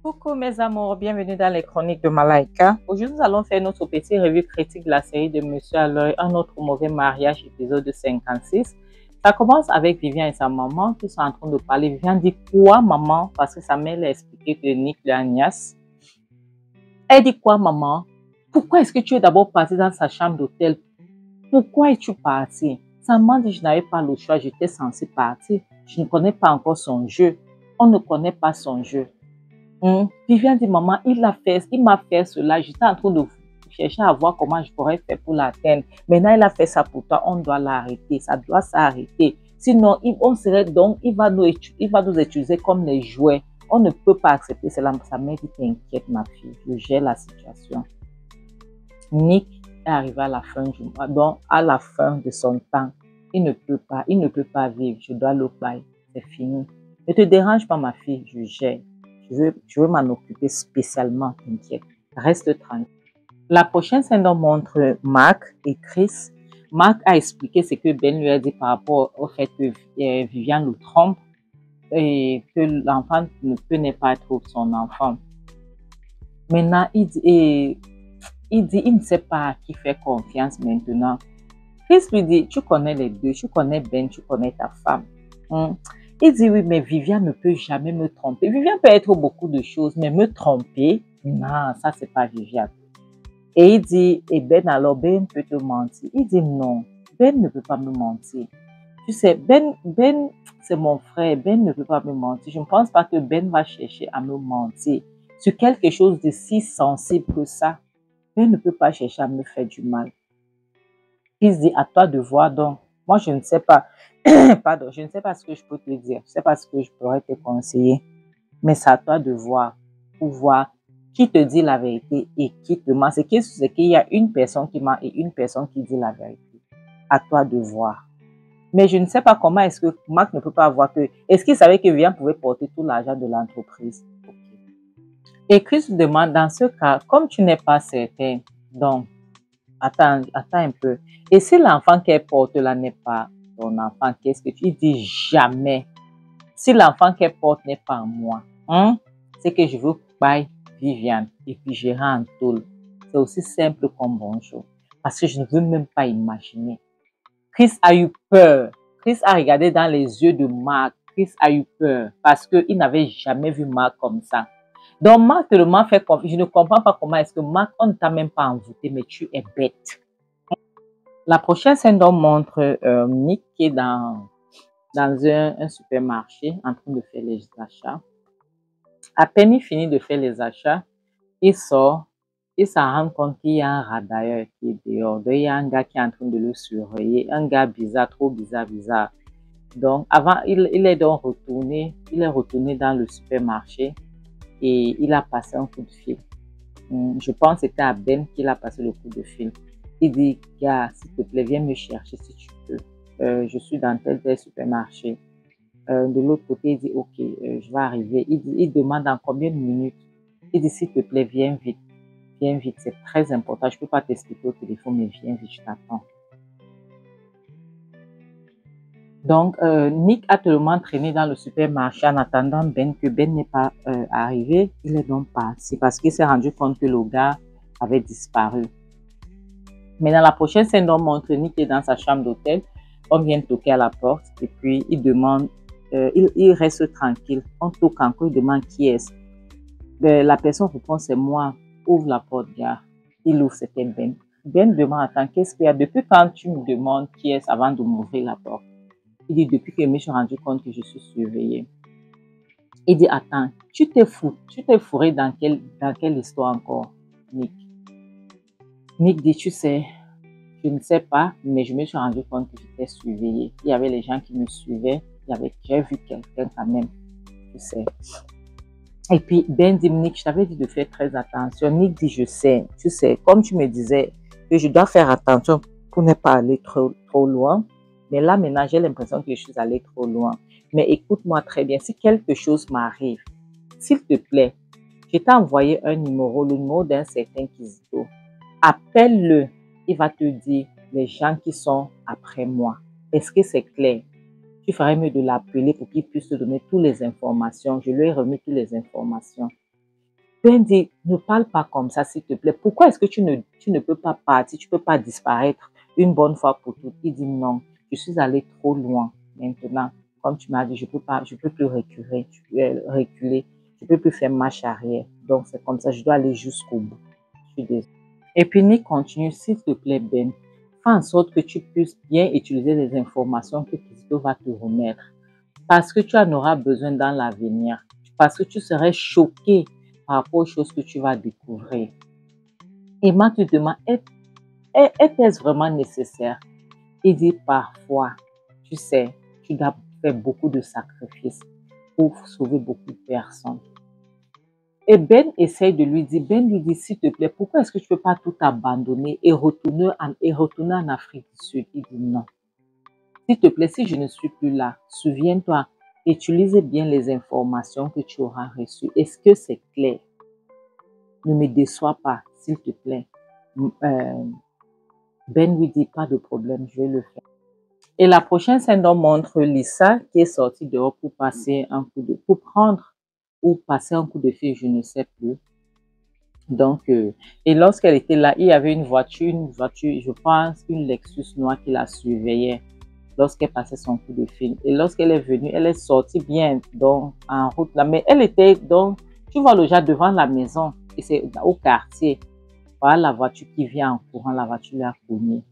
Coucou mes amours, bienvenue dans les chroniques de Malaika. Aujourd'hui, nous allons faire notre petit revue critique de la série de Monsieur à l'œil, un autre mauvais mariage, épisode 56. Ça commence avec Vivian et sa maman qui sont en train de parler. Vivian dit quoi maman? Parce que sa mère l'a expliqué que Nick lui a niasse. Elle dit quoi maman? Pourquoi est-ce que tu es d'abord partie dans sa chambre d'hôtel? Pourquoi es-tu partie? Sa maman dit je n'avais pas le choix, j'étais censée partir. Je ne connais pas encore son jeu. On ne connaît pas son jeu. Vivian dit, maman, il m'a fait cela. J'étais en train de chercher à voir comment je pourrais faire pour l'atteindre. Maintenant, il a fait ça pour toi. On doit l'arrêter. Ça doit s'arrêter. Sinon, il va nous utiliser comme les jouets. On ne peut pas accepter cela. Sa mère dit, t'inquiète, ma fille. Je gère la situation. Nick est arrivé à la fin du mois, donc à la fin de son temps. Il ne peut pas vivre. Je dois le bailler. C'est fini. Ne te dérange pas, ma fille. Je gère. Je veux m'en occuper spécialement, t'inquiète. Reste tranquille. La prochaine scène montre Mark et Chris. Mark a expliqué ce que Ben lui a dit par rapport au fait que Vivian le trompe et que l'enfant ne peut pas être son enfant. Maintenant, il ne sait pas à qui faire confiance maintenant. Chris lui dit, tu connais les deux, tu connais Ben, tu connais ta femme. Il dit oui, mais Vivian ne peut jamais me tromper. Vivian peut être beaucoup de choses, mais me tromper, non, ça c'est pas Vivian. Et il dit, et Ben alors, Ben peut te mentir. Il dit non, Ben ne peut pas me mentir. Tu sais, Ben c'est mon frère, Ben ne peut pas me mentir. Je ne pense pas que Ben va chercher à me mentir sur quelque chose de si sensible que ça. Ben ne peut pas chercher à me faire du mal. Il se dit, à toi de voir donc. Moi, je ne sais pas. Pardon, je ne sais pas ce que je peux te dire. Je ne sais pas ce que je pourrais te conseiller. Mais c'est à toi de voir. Pour voir qui te dit la vérité et qui te ment. C'est qu'il y a une personne qui ment et une personne qui dit la vérité. À toi de voir. Mais je ne sais pas comment est-ce que Marc ne peut pas voir que... Est-ce qu'il savait que Vivian pouvait porter tout l'argent de l'entreprise? Okay. Et Chris demande, dans ce cas, comme tu n'es pas certain, donc, attends un peu. Et si l'enfant qu'elle porte là n'est pas ton enfant, qu'est-ce que tu dis? Jamais. Si l'enfant qu'elle porte n'est pas moi, c'est que je veux bailler Vivian et puis gérer en tôle. C'est aussi simple comme bonjour. Parce que je ne veux même pas imaginer. Chris a eu peur. Chris a regardé dans les yeux de Mark. Chris a eu peur parce qu'il n'avait jamais vu Mark comme ça. Donc, Marc tellement fait confiance. Je ne comprends pas comment est-ce que Marc, on ne t'a même pas envoûté, mais tu es bête. La prochaine scène montre Nick qui est dans un supermarché en train de faire les achats. À peine il finit de faire les achats, il sort, il s'en rend compte qu'il y a un radailleur qui est dehors. Donc, il y a un gars qui est en train de le surveiller, un gars bizarre, trop bizarre. Donc, avant, il est retourné dans le supermarché et il a passé un coup de fil. Je pense que c'était à Ben qu'il a passé le coup de fil. Il dit, gars, s'il te plaît, viens me chercher si tu peux. Je suis dans tel supermarché. De l'autre côté, il dit, ok, je vais arriver. Il demande en combien de minutes. Il dit, s'il te plaît, viens vite. Viens vite, c'est très important. Je ne peux pas t'expliquer au téléphone, mais viens vite, je t'attends. Donc, Nick a tellement traîné dans le supermarché en attendant Ben que Ben n'est pas arrivé. Il est donc parti parce qu'il s'est rendu compte que le gars avait disparu. Mais dans la prochaine scène, on montre Nick est dans sa chambre d'hôtel. On vient toquer à la porte et puis il demande, il reste tranquille. On toque encore, il demande qui est-ce. La personne répond, c'est moi. Ouvre la porte, gars. Il ouvre, c'était Ben. Ben demande, attends, qu'est-ce qu'il y a? Depuis quand tu me demandes qui est-ce avant de m'ouvrir la porte? Il dit, depuis que je me suis rendu compte que je suis surveillée. Il dit, attends, tu t'es fourré dans quelle histoire encore, Nick? Nick dit, tu sais, je ne sais pas, mais je me suis rendu compte que j'étais surveillée. Il y avait les gens qui me suivaient. J'ai vu quelqu'un quand même, tu sais. Et puis, Ben dit, Nick, je t'avais dit de faire très attention. Nick dit, je sais, tu sais, comme tu me disais que je dois faire attention pour ne pas aller trop loin. Mais là, maintenant, j'ai l'impression que je suis allée trop loin. Mais écoute-moi très bien, si quelque chose m'arrive, s'il te plaît, je t'ai envoyé un numéro, le numéro d'un certain Kizito. Appelle-le, il va te dire les gens qui sont après moi. Est-ce que c'est clair? Tu ferais mieux de l'appeler pour qu'il puisse te donner toutes les informations. Je lui ai remis toutes les informations. Ben dit, ne parle pas comme ça, s'il te plaît. Pourquoi est-ce que tu ne peux pas partir, tu ne peux pas disparaître une bonne fois pour toutes? Il dit non, je suis allé trop loin maintenant. Comme tu m'as dit, je peux plus reculer, je peux plus faire marche arrière. Donc c'est comme ça, je dois aller jusqu'au bout. Je suis désolée. Et puis Nick continue, s'il te plaît Ben, fais en sorte que tu puisses bien utiliser les informations que Kizito va te remettre. Parce que tu en auras besoin dans l'avenir. Parce que tu serais choqué par rapport aux choses que tu vas découvrir. Et moi, tu te demandes, est-ce vraiment nécessaire? Il dit parfois, tu sais, tu dois faire beaucoup de sacrifices pour sauver beaucoup de personnes. Et Ben essaye de lui dire, Ben lui dit, s'il te plaît, pourquoi est-ce que tu ne peux pas tout abandonner et retourner en Afrique du Sud? Il dit non. S'il te plaît, si je ne suis plus là, souviens-toi, utilise bien les informations que tu auras reçues. Est-ce que c'est clair? Ne me déçois pas, s'il te plaît. Ben lui dit, pas de problème, je vais le faire. Et la prochaine scène montre Lisa qui est sortie dehors pour passer pour prendre ou passer un coup de fil, je ne sais plus. Donc, et lorsqu'elle était là, il y avait une voiture, je pense, une Lexus noire qui la surveillait lorsqu'elle passait son coup de fil. Et lorsqu'elle est venue, elle est sortie bien donc en route là. Mais elle était donc, tu vois le genre devant la maison, et c'est au quartier. Voilà la voiture qui vient en courant, la voiture l'a cognée.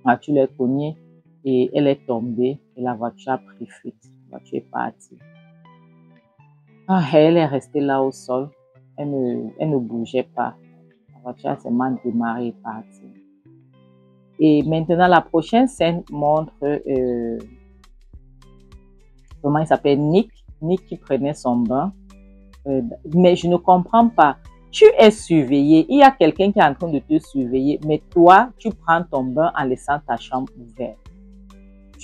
La voiture l'a cognée et elle est tombée et la voiture a pris fuite. La voiture est partie. Ah, elle est restée là au sol. Elle ne bougeait pas. La voiture a seulement démarré et partie. Et maintenant, la prochaine scène montre comment il s'appelle, Nick qui prenait son bain. Mais je ne comprends pas. Tu es surveillé, il y a quelqu'un qui est en train de te surveiller, mais toi, tu prends ton bain en laissant ta chambre ouverte.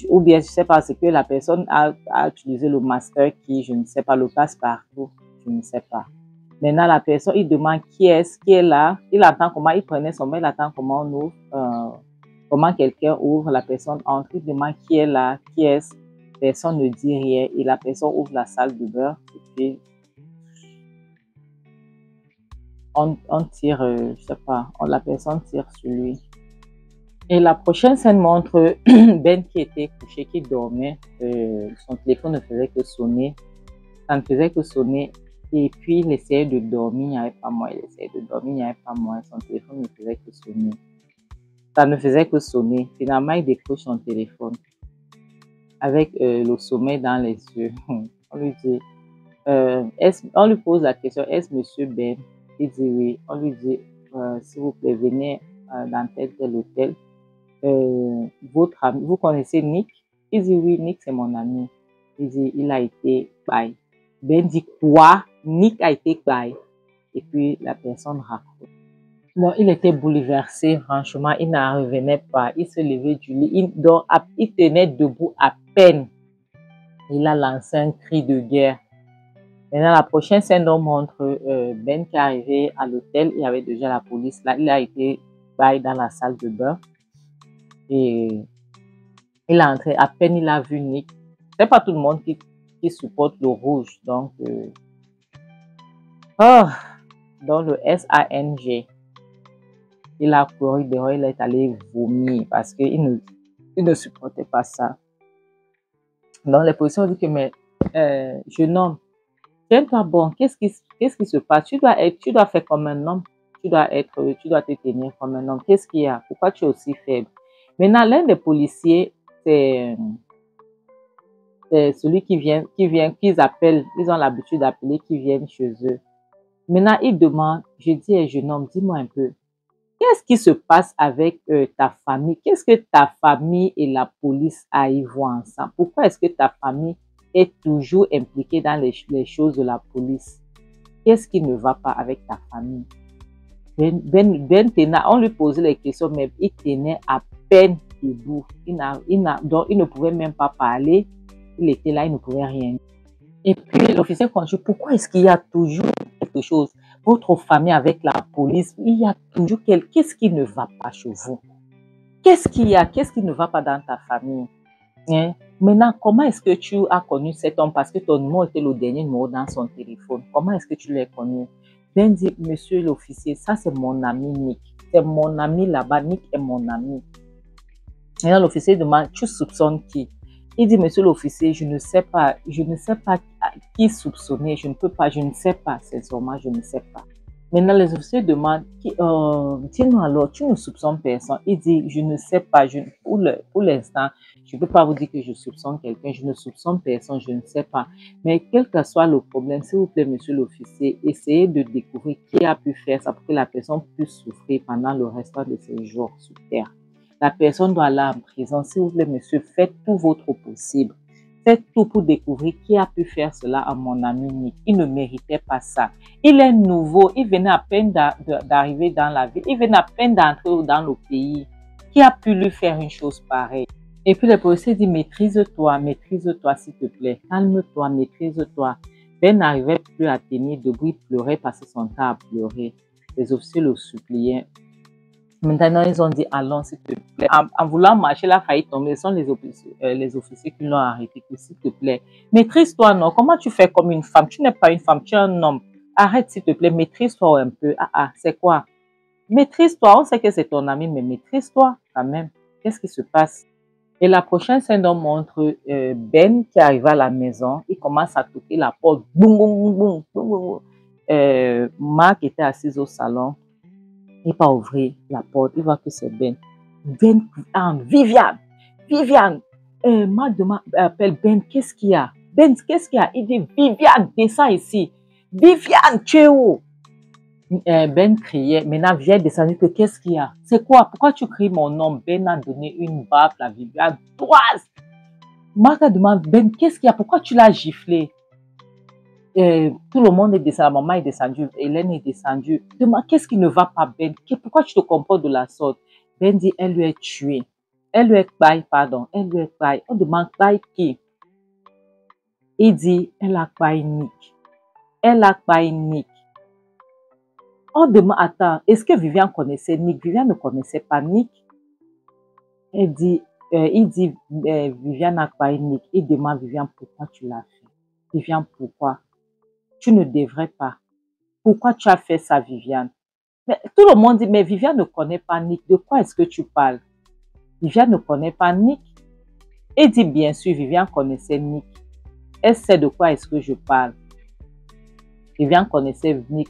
Ou bien, je ne sais pas, c'est que la personne a utilisé le master qui, je ne sais pas, le passe-partout, je ne sais pas. Maintenant, la personne, il demande qui est là, il attend comment, il prenait son bain, il attend comment on ouvre, comment quelqu'un ouvre, la personne entre, il demande qui est là, qui est-ce, personne ne dit rien, et la personne ouvre la salle de bain, et puis on tire, je sais pas, la personne tire sur lui. Et la prochaine scène montre Ben qui était couché, qui dormait, son téléphone ne faisait que sonner, ça ne faisait que sonner, et puis il essayait de dormir, il n'y avait pas moyen, il essayait de dormir, il n'y avait pas moyen, son téléphone ne faisait que sonner. Ça ne faisait que sonner. Finalement, il décroche son téléphone avec le sommeil dans les yeux. On lui dit, on lui pose la question, est-ce monsieur Ben? Il dit oui. On lui dit, s'il vous plaît, venez dans tel hôtel. Votre ami, vous connaissez Nick? Il dit oui, Nick c'est mon ami. Il dit, il a été bail. Ben dit quoi? Nick a été bail. Et puis la personne raconte. Non, il était bouleversé, franchement, il n'en revenait pas. Il se levait du lit, il tenait debout à peine. Il a lancé un cri de guerre. Maintenant, la prochaine scène montre Ben qui est arrivé à l'hôtel. Il y avait déjà la police là. Il a été bail dans la salle de bain. Et il est entré, à peine il a vu Nick. C'est pas tout le monde qui supporte le rouge. Donc, dans le SANG, il a couru dehors, il est allé vomir parce qu'il ne supportait pas ça. Donc, les policiers ont dit que, mais, jeune homme, tiens-toi bon, qu'est-ce qui se passe? Tu dois faire comme un homme. Tu dois te tenir comme un homme. Qu'est-ce qu'il y a? Pourquoi tu es aussi faible? Maintenant, l'un des policiers, c'est celui qu'ils appellent, ils ont l'habitude d'appeler, qui viennent chez eux. Maintenant, il demande, je dis, jeune homme, dis-moi un peu, qu'est-ce qui se passe avec ta famille? Qu'est-ce que ta famille et la police arrivent ensemble? Pourquoi est-ce que ta famille est toujours impliquée dans les choses de la police? Qu'est-ce qui ne va pas avec ta famille? Ben tenait, on lui posait les questions, mais il tenait à peine debout. Donc, il ne pouvait même pas parler. Il était là, il ne pouvait rien. Et puis, l'officier continue, pourquoi est-ce qu'il y a toujours quelque chose? Votre famille avec la police, il y a toujours qu'est-ce qui ne va pas chez vous? Qu'est-ce qu'il y a? Qu'est-ce qui ne va pas dans ta famille? Hein? Maintenant, comment est-ce que tu as connu cet homme? Parce que ton numéro était le dernier numéro dans son téléphone. Comment est-ce que tu l'as connu? Ben dit, monsieur l'officier, ça c'est mon ami Nick. C'est mon ami là-bas. Nick est mon ami. Et là, l'officier demande, tu soupçonnes qui? Il dit, monsieur l'officier, je ne sais pas qui soupçonner, je ne peux pas, je ne sais pas, sincèrement, je ne sais pas. Maintenant, les officiers demandent, dis-nous alors, tu ne soupçonnes personne. Il dit, je ne sais pas, pour l'instant, je ne peux pas vous dire que je soupçonne quelqu'un, je ne soupçonne personne, je ne sais pas. Mais quel que soit le problème, s'il vous plaît, monsieur l'officier, essayez de découvrir qui a pu faire ça pour que la personne puisse souffrir pendant le restant de ses jours sur Terre. La personne doit aller en prison. S'il vous plaît, monsieur, faites tout votre possible. Faites tout pour découvrir qui a pu faire cela à mon ami Nick. Il ne méritait pas ça. Il est nouveau. Il venait à peine d'arriver dans la ville. Il venait à peine d'entrer dans le pays. Qui a pu lui faire une chose pareille? Et puis le policier dit, maîtrise-toi, s'il te plaît. Calme-toi, maîtrise-toi. Ben n'arrivait plus à tenir debout. Il pleurait, passait son temps à pleurer. Les officiers le suppliaient. Maintenant, ils ont dit, allons, s'il te plaît. En voulant marcher, il a failli tomber. Ce sont les officiers qui l'ont arrêté. S'il te plaît, maîtrise-toi, non? Comment tu fais comme une femme? Tu n'es pas une femme, tu es un homme. Arrête, s'il te plaît, maîtrise-toi un peu. C'est quoi? Maîtrise-toi. On sait que c'est ton ami, mais maîtrise-toi quand même. Qu'est-ce qui se passe? Et la prochaine scène montre Ben qui arrive à la maison. Il commence à toquer la porte. Boum, boum, boum, boum, boum. Marc était assise au salon. Il va ouvrir la porte, il voit que c'est Ben. Ben, Viviane, Marc appelle Ben, qu'est-ce qu'il y a? Ben, qu'est-ce qu'il y a? Il dit, Viviane, descends ici. Viviane, tu es où? Ben criait, maintenant viens descendre, que qu'est-ce qu'il y a? C'est quoi? Pourquoi tu cries mon nom? Ben a donné une baffe à Viviane. Marc a demandé, Ben, qu'est-ce qu'il y a? Pourquoi tu l'as giflé? Tout le monde est descendu, la maman est descendue, Hélène est descendue. Demande, qu'est-ce qui ne va pas, Ben? Pourquoi tu te comportes de la sorte? Ben dit, elle lui est tuée. Elle lui est baille, pardon. Elle lui est baille. On demande, baille qui? Il dit, elle a baille Nick. Elle a baille Nick. On demande, attends, est-ce que Viviane connaissait Nick? Viviane ne connaissait pas Nick. Il dit, Viviane a baille Nick. Il demande, Viviane, pourquoi tu l'as fait? Viviane, pourquoi? Tu ne devrais pas. Pourquoi tu as fait ça, Viviane? Mais tout le monde dit, mais Viviane ne connaît pas Nick. De quoi est-ce que tu parles? Viviane ne connaît pas Nick. Et dit, bien sûr, Viviane connaissait Nick. Elle sait de quoi est-ce que je parle. Viviane connaissait Nick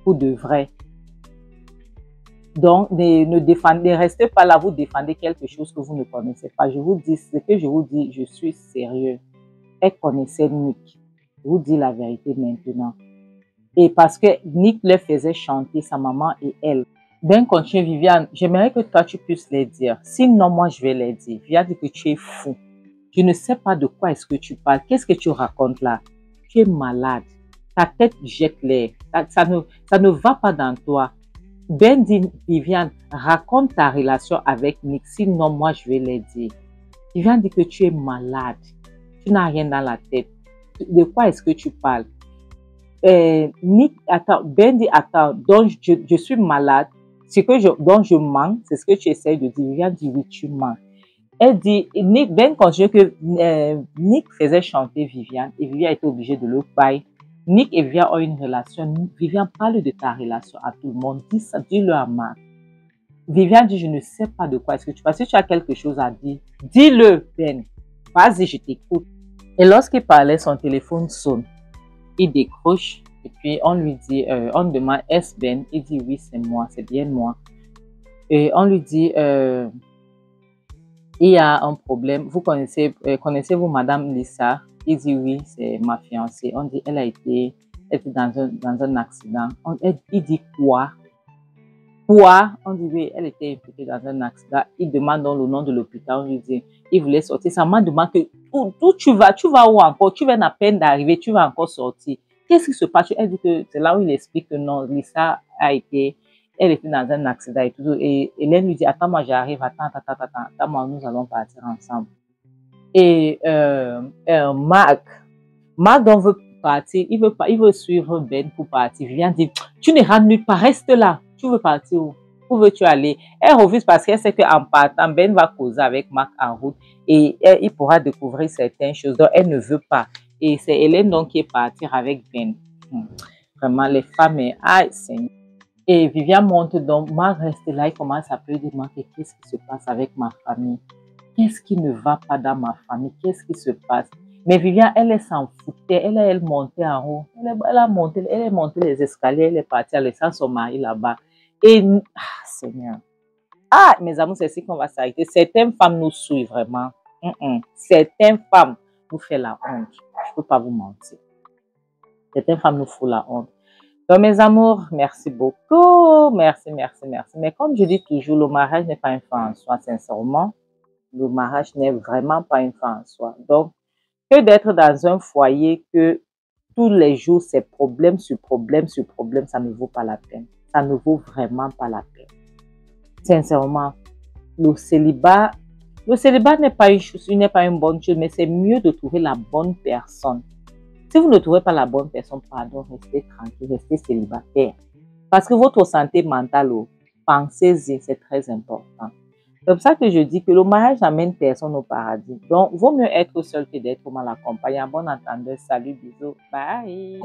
pour de vrai. Donc, ne restez pas là, vous défendez quelque chose que vous ne connaissez pas. Je vous dis, ce que je vous dis, je suis sérieux. Elle connaissait Nick. Je vous dis la vérité maintenant. Et parce que Nick leur faisait chanter sa maman et elle. Ben continue, Viviane, j'aimerais que toi tu puisses les dire. Sinon, moi je vais les dire. Viviane dit que tu es fou. Je ne sais pas de quoi est-ce que tu parles. Qu'est-ce que tu racontes là? Tu es malade. Ta tête jette l'air. Ça ne va pas dans toi. Ben dit, Viviane, raconte ta relation avec Nick. Sinon, moi je vais les dire. Viviane dit que tu es malade. Tu n'as rien dans la tête. De quoi est-ce que tu parles? Nick, attends, Ben dit, attends, donc je suis malade, dont je mens, c'est ce que tu essaies de dire. Viviane dit, oui, tu mens. Elle dit, Ben continue que Nick faisait chanter Viviane et Viviane était obligée de le payer. Nick et Viviane ont une relation. Viviane parle de ta relation à tout le monde. Dis ça, dis-le à Marc. Viviane dit, je ne sais pas de quoi est-ce que tu parles. Si tu as quelque chose à dire, dis-le, Ben. Vas-y, je t'écoute. Et lorsqu'il parlait, son téléphone sonne. Il décroche et puis on lui dit, on demande, est-ce Ben? Il dit, oui, c'est moi, c'est bien moi. Et on lui dit, il y a un problème. Vous connaissez-vous Madame Lisa? Il dit, oui, c'est ma fiancée. On dit, elle était dans un accident. Il dit, quoi? Quoi? On dit, oui, elle était impliquée dans un accident. Il demande dans le nom de l'hôpital. On lui dit, il voulait sortir. Sa maman demande que, où tu vas où encore? Tu viens à peine d'arriver, tu vas encore sortir. Qu'est-ce qui se passe? Elle dit que c'est là où il explique que non, Lisa elle était dans un accident et tout. Et Hélène lui dit, attends, moi j'arrive, attends, moi, nous allons partir ensemble. Et Marc donc veut partir, il veut suivre Ben pour partir. Viviane dit, tu ne rentres nulle part, reste là. Tu veux partir où? Où veux-tu aller? Elle refuse parce qu'elle sait qu'en partant, Ben va causer avec Marc en route et il pourra découvrir certaines choses. Donc, elle ne veut pas. Et c'est Hélène donc qui est partie avec Ben. Vraiment, les femmes, aïe, Seigneur. Et Vivian monte donc, Marc reste là, il commence à pleurer, Marc, qu'est-ce qui se passe avec ma famille? Qu'est-ce qui ne va pas dans ma famille? Qu'est-ce qui se passe? Mais Vivian, elle s'en foutait, elle montait en haut, elle est montée les escaliers, elle est partie en laissant son mari là-bas. Et, Seigneur. Ah, mes amours, c'est ici qu'on va s'arrêter. Certaines femmes nous suivent vraiment. Certaines femmes nous font la honte. Je ne peux pas vous mentir. Certaines femmes nous font la honte. Donc, mes amours, merci beaucoup. Merci, merci, merci. Mais comme je dis toujours, le mariage n'est pas une fin en soi, sincèrement. Le mariage n'est vraiment pas une fin en soi. Donc, que d'être dans un foyer que tous les jours, c'est problème sur problème sur problème, ça ne vaut pas la peine. Ça ne vaut vraiment pas la peine. Sincèrement, le célibat n'est pas une chose, n'est pas une bonne chose, mais c'est mieux de trouver la bonne personne. Si vous ne trouvez pas la bonne personne, pardon, restez tranquille, restez célibataire. Parce que votre santé mentale, pensez-y, c'est très important. C'est pour ça que je dis que le mariage n'amène personne au paradis. Donc, vaut mieux être seul que d'être mal accompagné. En bon entendeur, salut, bisous, bye.